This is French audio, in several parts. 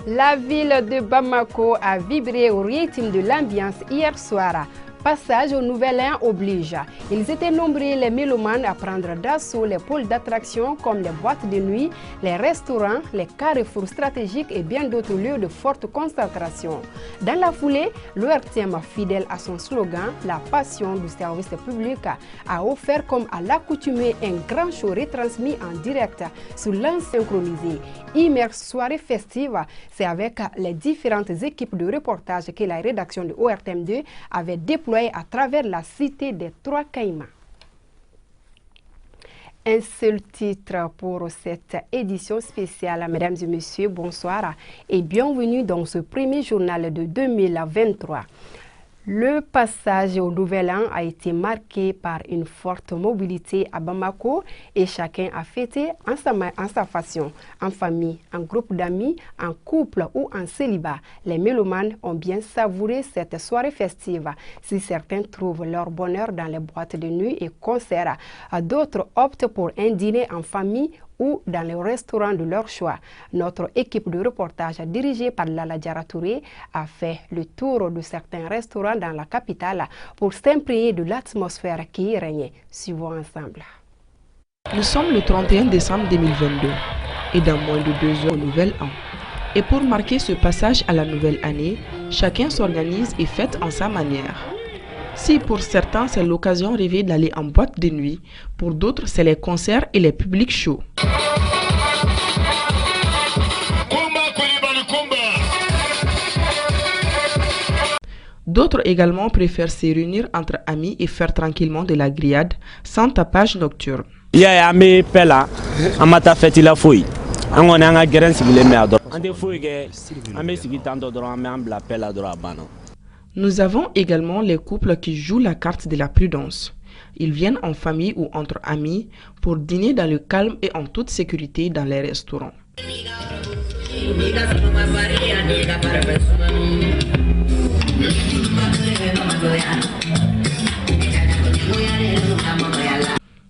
La ville de Bamako a vibré au rythme de l'ambiance hier soir. Passage au Nouvel An oblige. Ils étaient nombreux les mélomanes à prendre d'assaut les pôles d'attraction comme les boîtes de nuit, les restaurants, les carrefours stratégiques et bien d'autres lieux de forte concentration. Dans la foulée, l'ORTM, fidèle à son slogan « La passion du service public », a offert comme à l'accoutumée un grand show retransmis en direct sur l'insynchronisé. Immerse soirée festive, c'est avec les différentes équipes de reportage que la rédaction de ORTM2 avait déployé à travers la cité des Trois Caïmans. Un seul titre pour cette édition spéciale. Mesdames et messieurs, bonsoir et bienvenue dans ce premier journal de 2023. Le passage au Nouvel An a été marqué par une forte mobilité à Bamako et chacun a fêté en sa façon, en famille, en groupe d'amis, en couple ou en célibat. Les mélomanes ont bien savouré cette soirée festive. Si certains trouvent leur bonheur dans les boîtes de nuit et concerts, d'autres optent pour un dîner en famille ou dans les restaurants de leur choix. Notre équipe de reportage dirigée par Lala Diara Touré a fait le tour de certains restaurants dans la capitale pour s'imprégner de l'atmosphère qui y régnait. Suivons ensemble. Nous sommes le 31 décembre 2022 et dans moins de 2 heures au Nouvel An. Et pour marquer ce passage à la nouvelle année, chacun s'organise et fête en sa manière. Si pour certains c'est l'occasion rêvée d'aller en boîte de nuit, pour d'autres c'est les concerts et les publics chauds. D'autres également préfèrent se réunir entre amis et faire tranquillement de la grillade sans tapage nocturne. Nous avons également les couples qui jouent la carte de la prudence. Ils viennent en famille ou entre amis pour dîner dans le calme et en toute sécurité dans les restaurants.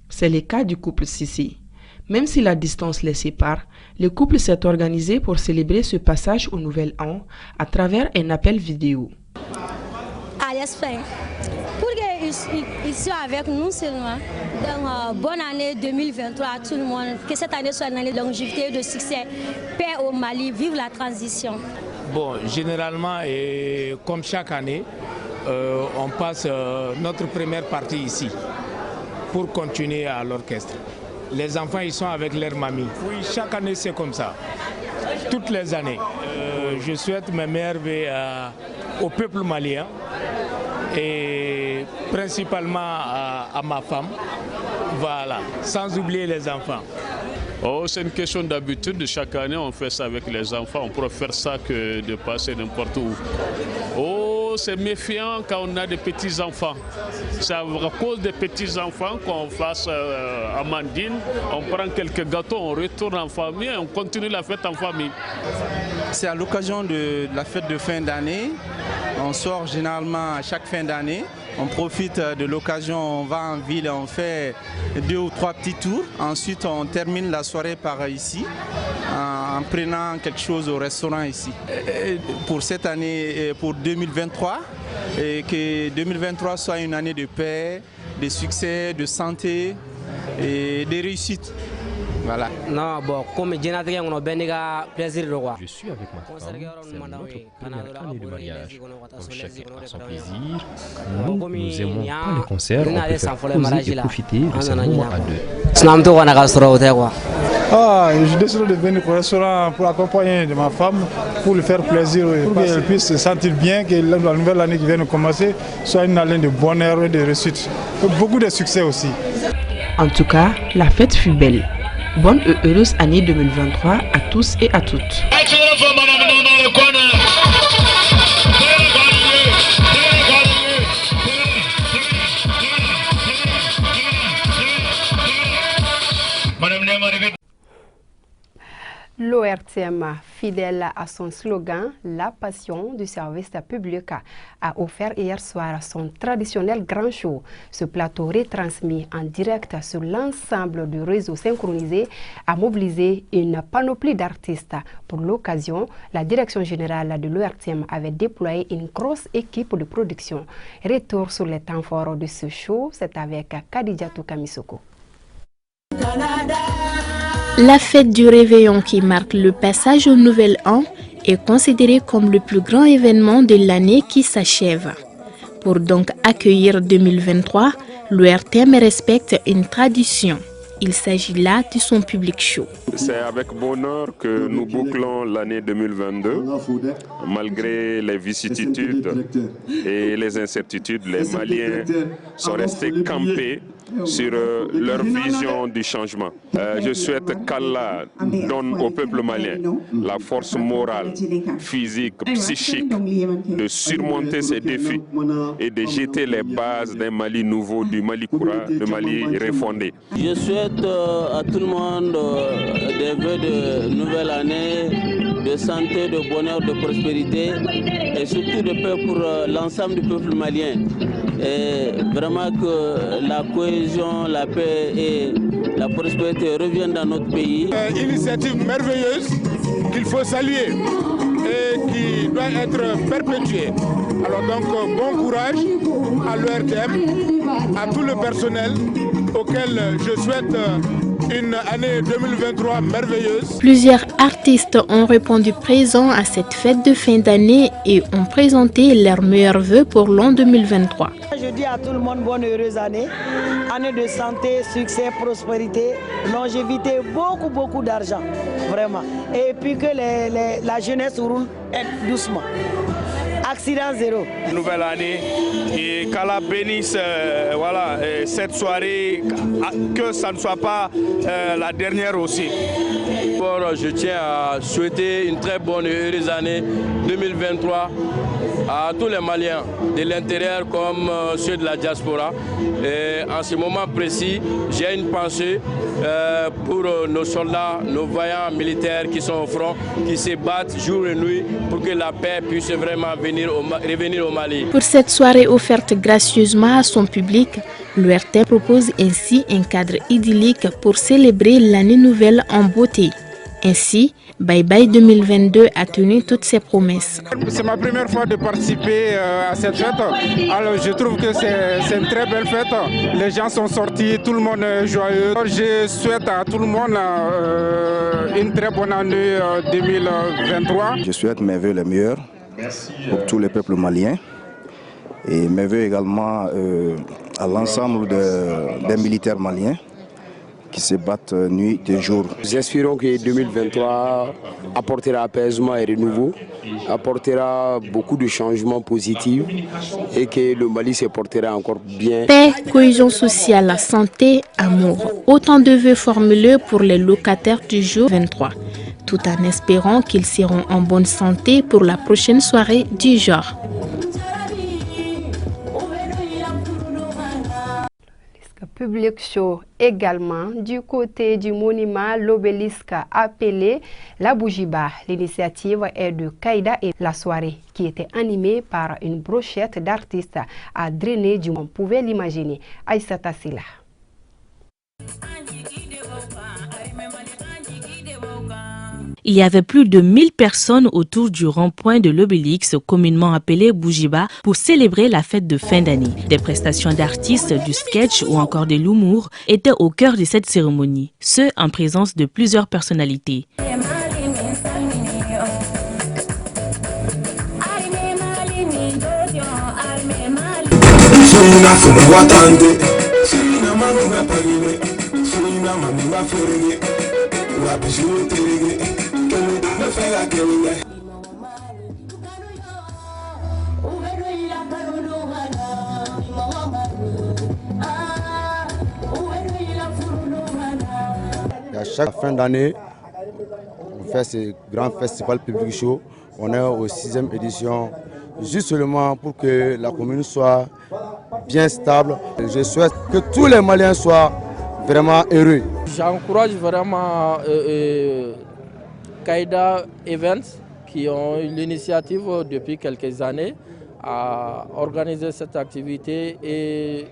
C'est le cas du couple Sissi. Même si la distance les sépare, le couple s'est organisé pour célébrer ce passage au Nouvel An à travers un appel vidéo. J'espère. Pour qu'ils soient avec nous seulement. Donc, bonne année 2023 à tout le monde. Que cette année soit une année de longévité, de succès. Paix au Mali, vive la transition. Bon, généralement, et comme chaque année, on passe notre première partie ici pour continuer à l'orchestre. Les enfants, ils sont avec leur mamie. Oui, chaque année, c'est comme ça. Toutes les années. Je souhaite mes meilleurs vœux au peuple malien et principalement à ma femme, voilà, sans oublier les enfants. Oh, c'est une question d'habitude. Chaque année, on fait ça avec les enfants. On préfère ça que de passer n'importe où. Oh, c'est méfiant quand on a des petits-enfants. C'est à cause des petits-enfants qu'on fasse amandine, on prend quelques gâteaux, on retourne en famille et on continue la fête en famille. C'est à l'occasion de la fête de fin d'année. On sort généralement à chaque fin d'année. On profite de l'occasion, on va en ville, on fait 2 ou 3 petits tours. Ensuite, on termine la soirée par ici, en prenant quelque chose au restaurant ici. Et pour cette année, pour 2023, et que 2023 soit une année de paix, de succès, de santé et de réussite. Voilà. Non, bon, comme je suis avec ma femme, c'est notre première année de mariage. Comme chacun a son plaisir, nous n'aimons pas les concerts, on préfère poser et profiter de ces moments à deux. Je décide de venir au restaurant pour accompagner ma femme, pour lui faire plaisir, pour qu'elle puisse se sentir bien, que la nouvelle année qui vient de commencer soit une année de bonheur et de réussite. Beaucoup de succès aussi. En tout cas, la fête fut belle. Bonne et heureuse année 2023 à tous et à toutes. L'ORTM, fidèle à son slogan « La passion du service public », a offert hier soir son traditionnel grand show. Ce plateau retransmis en direct sur l'ensemble du réseau synchronisé a mobilisé une panoplie d'artistes. Pour l'occasion, la direction générale de l'ORTM avait déployé une grosse équipe de production. Retour sur les temps forts de ce show, c'est avec Khadijatou Kamisoko. La fête du réveillon qui marque le passage au nouvel an est considérée comme le plus grand événement de l'année qui s'achève. Pour donc accueillir 2023, l'ORTM respecte une tradition. Il s'agit là de son public show. C'est avec bonheur que nous bouclons l'année 2022. Malgré les vicissitudes et les incertitudes, les Maliens sont restés campés sur leur vision du changement. Je souhaite qu'Allah donne au peuple malien la force morale, physique, psychique de surmonter ces défis et de jeter les bases d'un Mali nouveau, du Mali Koura, du Mali refondé. Je souhaite à tout le monde des vœux de nouvelle année, de santé, de bonheur, de prospérité et surtout de paix pour l'ensemble du peuple malien. Et vraiment que la cohésion, la paix et la prospérité reviennent dans notre pays. Initiative merveilleuse qu'il faut saluer et qui doit être perpétuée. Alors donc bon courage à l'ORTM, à tout le personnel auquel je souhaite une année 2023 merveilleuse. Plusieurs artistes ont répondu présents à cette fête de fin d'année et ont présenté leurs meilleurs vœux pour l'an 2023. Je dis à tout le monde bonne heureuse année, année de santé, succès, prospérité, longévité, beaucoup d'argent, vraiment. Et puis que la jeunesse roule doucement. Accident zéro. Nouvelle année et qu'Allah bénisse cette soirée, que ça ne soit pas la dernière aussi. Je tiens à souhaiter une très bonne et heureuse année 2023 à tous les Maliens de l'intérieur comme ceux de la diaspora. Et en ce moment précis, j'ai une pensée pour nos soldats, nos vaillants militaires qui sont au front, qui se battent jour et nuit pour que la paix puisse vraiment revenir au Mali. Pour cette soirée offerte gracieusement à son public, l'ORTM propose ainsi un cadre idyllique pour célébrer l'année nouvelle en beauté. Ainsi, Bye Bye 2022 a tenu toutes ses promesses. C'est ma première fois de participer à cette fête. Alors je trouve que c'est une très belle fête. Les gens sont sortis, tout le monde est joyeux. Je souhaite à tout le monde une très bonne année 2023. Je souhaite mes vœux les meilleurs pour tous les peuples maliens. Et mes vœux également à l'ensemble des militaires maliens qui se battent nuit et jour. Nous espérons que 2023 apportera apaisement et renouveau, apportera beaucoup de changements positifs et que le Mali se portera encore bien. Paix, cohésion sociale, santé, amour. Autant de vœux formulés pour les locataires du jour 23, tout en espérant qu'ils seront en bonne santé pour la prochaine soirée du genre. Public show également du côté du monument l'obélisque appelé la Boujiba. L'initiative est de Kaïda et la soirée qui était animée par une brochette d'artistes à drainer du monde. On pouvait l'imaginer. Aïssata Silla. Il y avait plus de 1000 personnes autour du rond-point de l'Obélix, communément appelé Boujiba, pour célébrer la fête de fin d'année. Des prestations d'artistes, du sketch ou encore de l'humour étaient au cœur de cette cérémonie, ce en présence de plusieurs personnalités. À chaque fin d'année, on fait ce grand festival public show. On est aux 6e édition, juste seulement pour que la commune soit bien stable. Je souhaite que tous les Maliens soient vraiment heureux. J'encourage vraiment Kaida Events qui ont eu l'initiative depuis quelques années à organiser cette activité et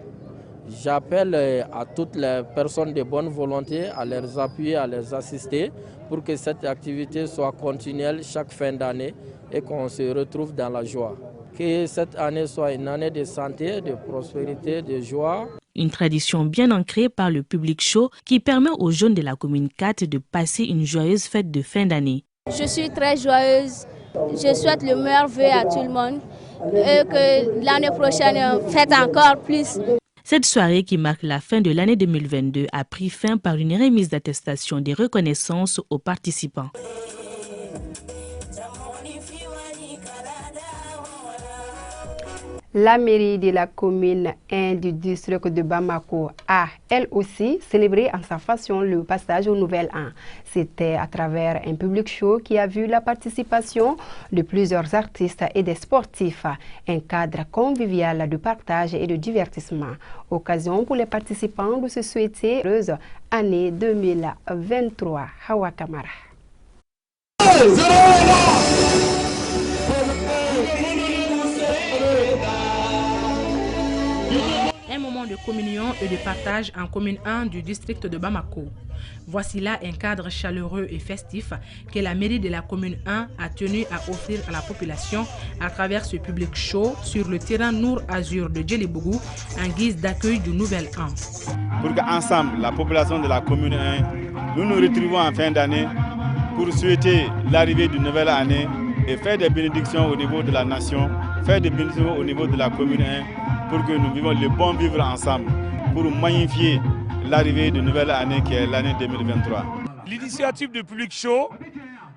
j'appelle à toutes les personnes de bonne volonté à les appuyer, à les assister pour que cette activité soit continuelle chaque fin d'année et qu'on se retrouve dans la joie. Que cette année soit une année de santé, de prospérité, de joie. Une tradition bien ancrée par le public chaud qui permet aux jeunes de la commune 4 de passer une joyeuse fête de fin d'année. Je suis très joyeuse. Je souhaite le meilleur vœu à tout le monde et que l'année prochaine fête encore plus. Cette soirée qui marque la fin de l'année 2022 a pris fin par une remise d'attestation des reconnaissances aux participants. La mairie de la commune 1 du district de Bamako a, elle aussi, célébré en sa façon le passage au Nouvel An. C'était à travers un public show qui a vu la participation de plusieurs artistes et des sportifs, un cadre convivial de partage et de divertissement. Occasion pour les participants de se souhaiter heureuse année 2023. Hawa Kamara. Un moment de communion et de partage en commune 1 du district de Bamako. Voici là un cadre chaleureux et festif que la mairie de la commune 1 a tenu à offrir à la population à travers ce public chaud sur le terrain Nour Azur de Djelibougou en guise d'accueil du Nouvel An. Pour qu'ensemble, la population de la commune 1, nous nous retrouvons en fin d'année pour souhaiter l'arrivée d'une nouvelle année et faire des bénédictions au niveau de la nation, faire des bénédictions au niveau de la commune 1 pour que nous vivions le bon vivre ensemble, pour magnifier l'arrivée de nouvelle année qui est l'année 2023. L'initiative de Public Show,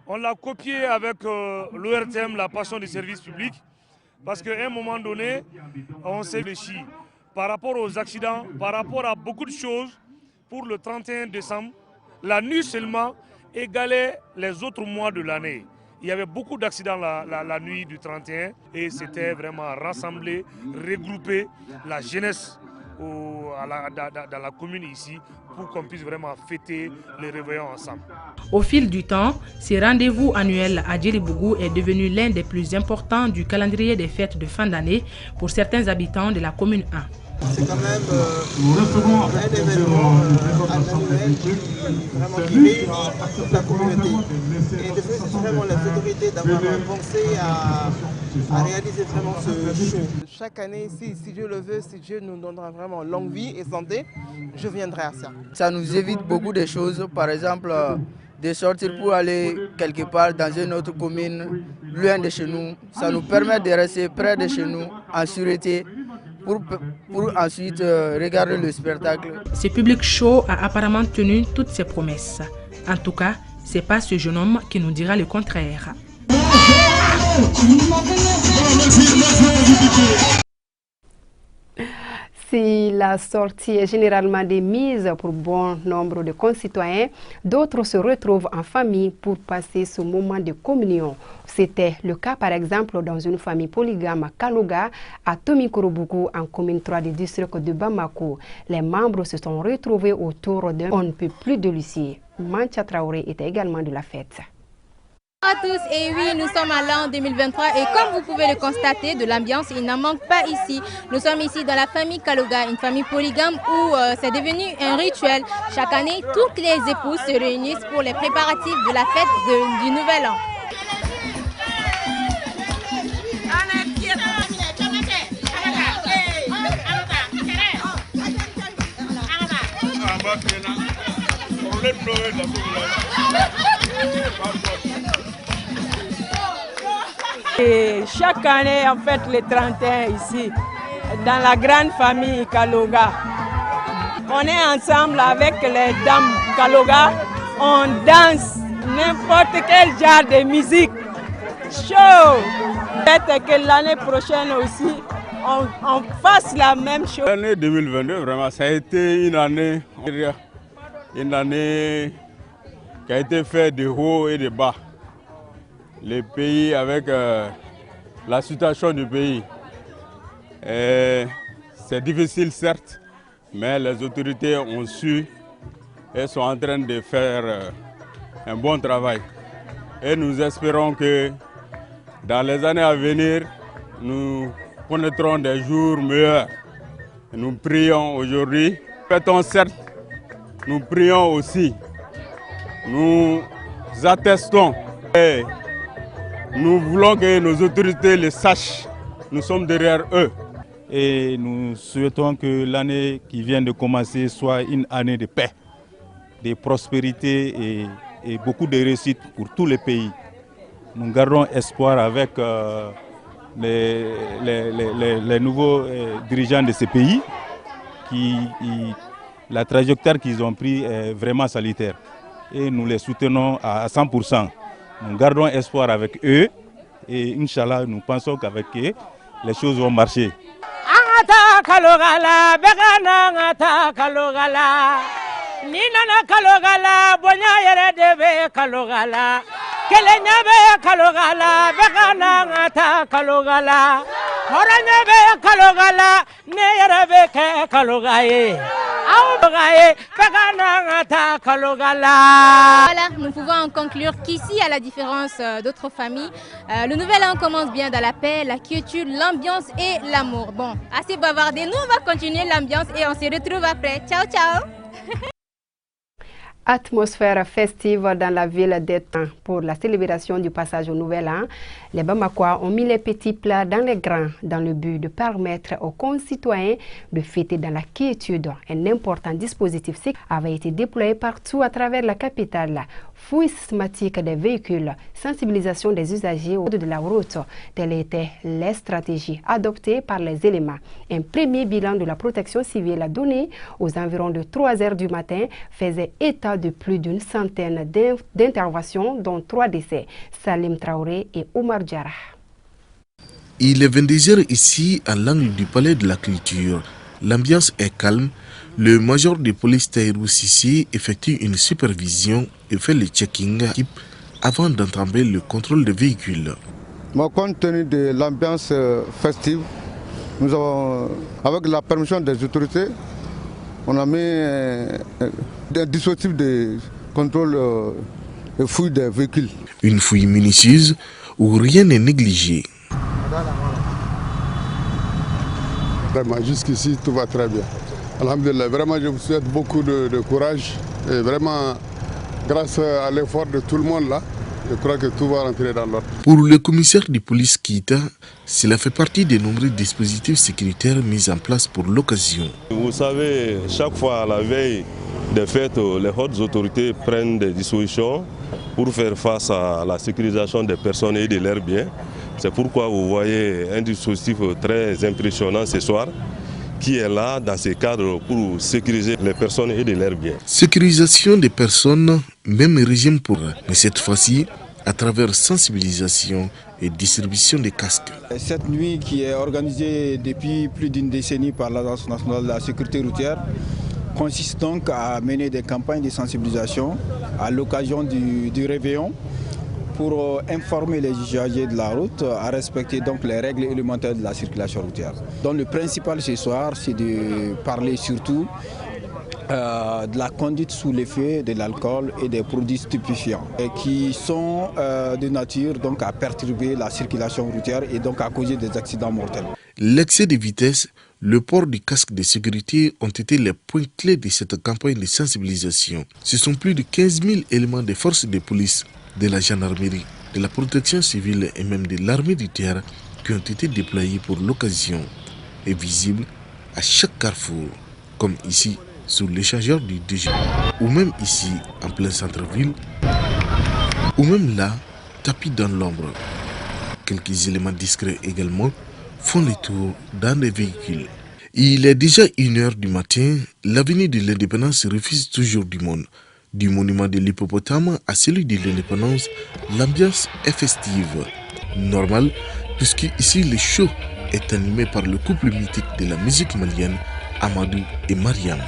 on l'a copié avec l'ORTM, la passion du service public, parce qu'à un moment donné, on s'est réfléchi par rapport aux accidents, par rapport à beaucoup de choses. Pour le 31 décembre, la nuit seulement égalait les autres mois de l'année. Il y avait beaucoup d'accidents la nuit du 31 et c'était vraiment rassembler, regrouper la jeunesse dans la commune ici pour qu'on puisse vraiment fêter le réveillon ensemble. Au fil du temps, ce rendez-vous annuel à Djelibougou est devenu l'un des plus importants du calendrier des fêtes de fin d'année pour certains habitants de la commune 1. C'est quand même un événement annuel vraiment qui réunit toute la communauté. Et de fait, c'est vraiment les autorités d'avoir pensé à réaliser vraiment ce show. Chaque année, si Dieu le veut, si Dieu nous donnera vraiment longue vie et santé, je viendrai à ça. Ça nous évite beaucoup de choses, par exemple de sortir pour aller quelque part dans une autre commune, loin de chez nous. Ça nous permet de rester près de chez nous, en sûreté. Pour ensuite regarder le spectacle. Ce public show a apparemment tenu toutes ses promesses. En tout cas, ce n'est pas ce jeune homme qui nous dira le contraire. Si la sortie est généralement démise pour bon nombre de concitoyens, d'autres se retrouvent en famille pour passer ce moment de communion. C'était le cas par exemple dans une famille polygame à Kaloga, à Tomikorobougou, en commune 3 du district de Bamako. Les membres se sont retrouvés autour d'un on ne peut plus de Lucie. Mancha Traoré était également de la fête. Bonjour à tous, et oui, nous sommes à l'an 2023 et comme vous pouvez le constater, de l'ambiance, il n'en manque pas ici. Nous sommes ici dans la famille Kaloga, une famille polygame où c'est devenu un rituel. Chaque année, toutes les épouses se réunissent pour les préparatifs de la fête du Nouvel An. Et chaque année, en fait, le 31 ici, dans la grande famille Kaloga, on est ensemble avec les dames Kaloga, on danse n'importe quel genre de musique. Chaud! Peut-être que l'année prochaine aussi, on fasse la même chose. L'année 2022, vraiment, ça a été une année qui a été faite de haut et de bas. Le pays avec la situation du pays. C'est difficile certes, mais les autorités ont su et sont en train de faire un bon travail. et nous espérons que dans les années à venir, nous connaîtrons des jours meilleurs. Nous prions aujourd'hui, fêtons certes, nous prions aussi, nous attestons et nous voulons que nos autorités le sachent, nous sommes derrière eux. Et nous souhaitons que l'année qui vient de commencer soit une année de paix, de prospérité et beaucoup de réussite pour tous les pays. Nous gardons espoir avec les nouveaux dirigeants de ces pays la trajectoire qu'ils ont prise est vraiment salutaire et nous les soutenons à 100%. Nous gardons espoir avec eux et Inch'Allah, nous pensons qu'avec eux, les choses vont marcher. Voilà, nous pouvons en conclure qu'ici, à la différence d'autres familles, le nouvel an commence bien dans la paix, la quiétude, l'ambiance et l'amour. Bon, assez bavardé, nous on va continuer l'ambiance et on se retrouve après. Ciao, ciao. Atmosphère festive dans la ville d'Étain pour la célébration du passage au Nouvel An. Les Bamakois ont mis les petits plats dans les grands dans le but de permettre aux concitoyens de fêter dans la quiétude. Un important dispositif avait été déployé partout à travers la capitale. Fouille systématique des véhicules, sensibilisation des usagers au de la route, telles étaient les stratégies adoptées par les éléments. Un premier bilan de la protection civile donné aux environs de 3 heures du matin faisait état de plus d'une centaine d'interventions, dont 3 décès. Salim Traoré et Omar Diarra. Il est 22h ici, à l'angle du Palais de la Culture. L'ambiance est calme. Le major de police Taïrou Sissi effectue une supervision et fait le checking avant d'entamer le contrôle des véhicules. Compte tenu de l'ambiance festive, nous avons, avec la permission des autorités, on a mis un dispositif de contrôle et fouille des véhicules. Une fouille minutieuse où rien n'est négligé. Vraiment, jusqu'ici, tout va très bien. Alhamdulillah, vraiment, je vous souhaite beaucoup de courage. Et vraiment, grâce à l'effort de tout le monde là, je crois que tout va rentrer dans l'ordre. Pour le commissaire de police Kita, cela fait partie des nombreux dispositifs sécuritaires mis en place pour l'occasion. Vous savez, chaque fois à la veille des fêtes, les hautes autorités prennent des dispositions pour faire face à la sécurisation des personnes et de leurs biens. C'est pourquoi vous voyez un dispositif très impressionnant ce soir qui est là dans ce cadre pour sécuriser les personnes et de leurs biens. Sécurisation des personnes, même régime pour eux, mais cette fois-ci à travers sensibilisation et distribution des casques. Cette nuit qui est organisée depuis plus d'une décennie par l'Agence nationale de la sécurité routière consiste donc à mener des campagnes de sensibilisation à l'occasion du réveillon pour informer les usagers de la route à respecter donc les règles élémentaires de la circulation routière. Donc le principal ce soir, c'est de parler surtout de la conduite sous l'effet de l'alcool et des produits stupéfiants et qui sont de nature donc à perturber la circulation routière et donc à causer des accidents mortels. L'excès de vitesse, le port du casque de sécurité ont été les points clés de cette campagne de sensibilisation. Ce sont plus de 15 000 éléments des forces de police, de la gendarmerie, de la protection civile et même de l'armée du terre qui ont été déployés pour l'occasion et visibles à chaque carrefour, comme ici sous l'échangeur du DG, ou même ici en plein centre-ville, ou même là, tapis dans l'ombre. Quelques éléments discrets également font le tour dans les véhicules. Il est déjà 1h du matin, l'avenue de l'Indépendance refuse toujours du monde. Du monument de l'hippopotame à celui de l'indépendance, l'ambiance est festive. Normal, puisque ici le show est animé par le couple mythique de la musique malienne, Amadou et Mariam.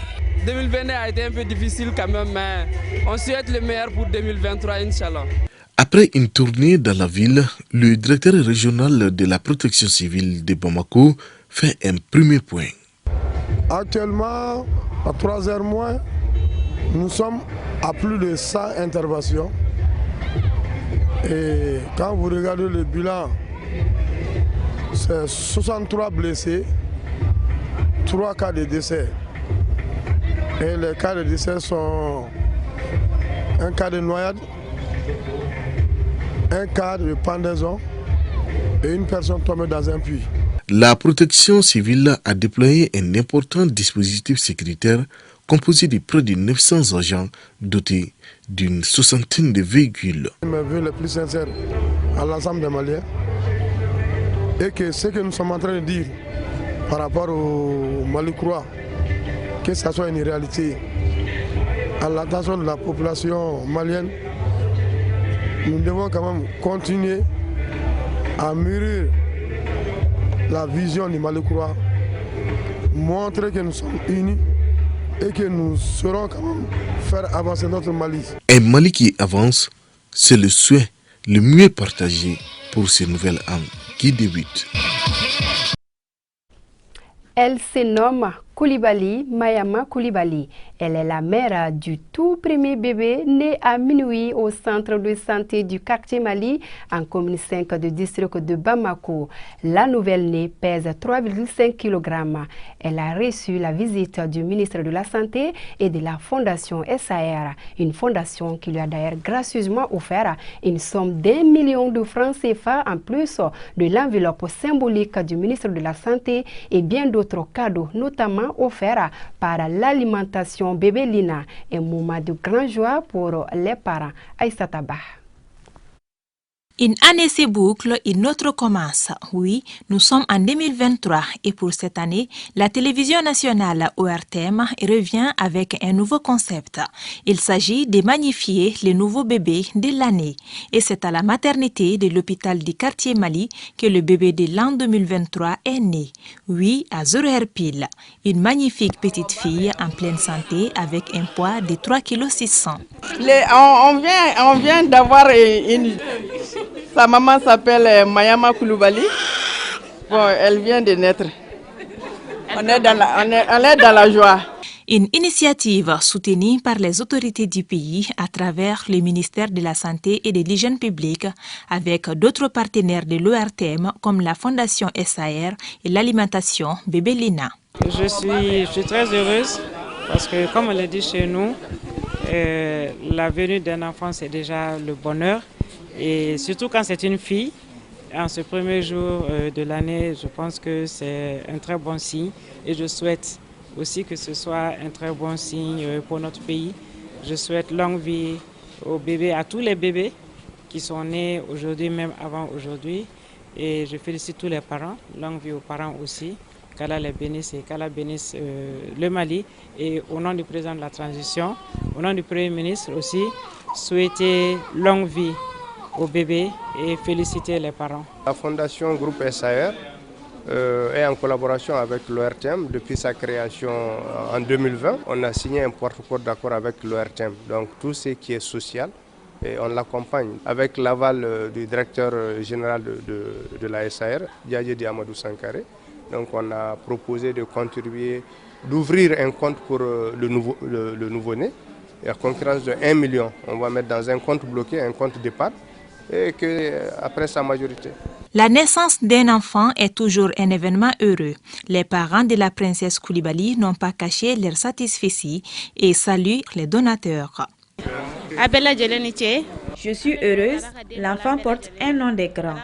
2022 a été un peu difficile quand même, mais on souhaite le meilleur pour 2023, Inch'Allah. Après une tournée dans la ville, le directeur régional de la protection civile de Bamako fait un premier point. Actuellement, à 3 heures moins, nous sommes à plus de 100 interventions Et quand vous regardez le bilan, c'est 63 blessés, 3 cas de décès. Et les cas de décès sont un cas de noyade, un cas de pendaison et une personne tombée dans un puits. La protection civile a déployé un important dispositif sécuritaire composé de près de 900 agents dotés d'une soixantaine de véhicules. Je veux le plus sincère à l'ensemble des Maliens et que ce que nous sommes en train de dire par rapport au Mali-Croix, que ce soit une réalité, à l'attention de la population malienne, nous devons quand même continuer à mûrir la vision du Mali-Croix, montrer que nous sommes unis et que nous saurons quand même faire avancer notre Mali. Un Mali qui avance, c'est le souhait le mieux partagé pour ce nouvel an qui débute. Elle se nomme Koulibaly, Mayama Koulibaly. Elle est la mère du tout premier bébé né à minuit au centre de santé du quartier Mali en commune 5 du district de Bamako. La nouvelle-née pèse 3,5 kg. Elle a reçu la visite du ministre de la Santé et de la fondation SAR, une fondation qui lui a d'ailleurs gracieusement offert une somme d'1 million de francs CFA en plus de l'enveloppe symbolique du ministre de la Santé et bien d'autres cadeaux, notamment offert par l'alimentation bébé Lina, un moment de grande joie pour les parents. Aïssata Bah. Une année se boucle, une autre commence. Oui, nous sommes en 2023 et pour cette année, la télévision nationale ORTM revient avec un nouveau concept. Il s'agit de magnifier les nouveaux bébés de l'année. Et c'est à la maternité de l'hôpital du quartier Mali que le bébé de l'an 2023 est né. Oui, à 0 heure pile. Une magnifique petite fille en pleine santé avec un poids de 3,6 kg. On vient d'avoir une... Sa maman s'appelle Mayama Koulibaly. Bon, elle vient de naître. On est dans la joie. Une initiative soutenue par les autorités du pays à travers le ministère de la Santé et de l'Hygiène publique avec d'autres partenaires de l'ORTM comme la Fondation SAR et l'alimentation Bébé Lina. Je suis très heureuse parce que comme on l'a dit chez nous, la venue d'un enfant c'est déjà le bonheur. Et surtout quand c'est une fille, en ce premier jour de l'année, je pense que c'est un très bon signe. Et je souhaite aussi que ce soit un très bon signe pour notre pays. Je souhaite longue vie aux bébés, à tous les bébés qui sont nés aujourd'hui, même avant aujourd'hui. Et je félicite tous les parents, longue vie aux parents aussi. Qu'Allah les bénisse et qu'Allah bénisse le Mali. Et au nom du président de la transition, au nom du Premier ministre aussi, souhaiter longue vie aux bébés et féliciter les parents. La Fondation Groupe SAR est en collaboration avec l'ORTM depuis sa création en 2020. On a signé un protocole d'accord avec l'ORTM, donc tout ce qui est social, et on l'accompagne avec l'aval du directeur général de la SAR, Diadje Amadou Sankaré. Donc on a proposé de contribuer, d'ouvrir un compte pour le nouveau-né. Et à concurrence de 1 million, on va mettre dans un compte bloqué, un compte d'épargne, et après sa majorité. La naissance d'un enfant est toujours un événement heureux. Les parents de la princesse Koulibaly n'ont pas caché leur satisfaction et saluent les donateurs. Je suis heureuse. L'enfant porte un nom des grands,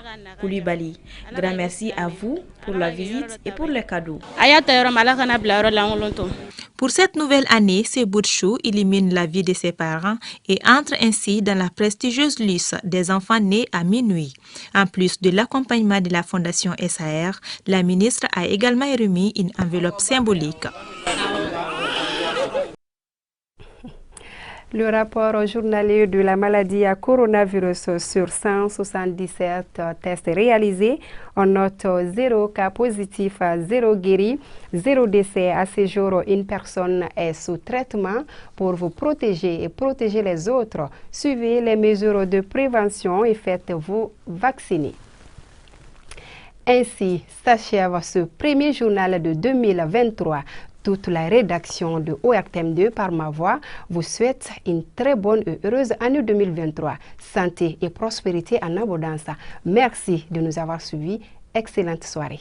Koulibaly. Grand merci à vous pour la visite et pour les cadeaux. Pour cette nouvelle année, ce bout de chou illumine la vie de ses parents et entre ainsi dans la prestigieuse liste des enfants nés à minuit. En plus de l'accompagnement de la Fondation SAR, la ministre a également remis une enveloppe symbolique. Le rapport journalier de la maladie à coronavirus sur 177 tests réalisés, on note 0 cas positif, 0 guéri, 0 décès. À ce jour, une personne est sous traitement pour vous protéger et protéger les autres. Suivez les mesures de prévention et faites-vous vacciner. Ainsi s'achève ce premier journal de 2023. Toute la rédaction de ORTM2 par ma voix vous souhaite une très bonne et heureuse année 2023. Santé et prospérité en abondance. Merci de nous avoir suivis. Excellente soirée.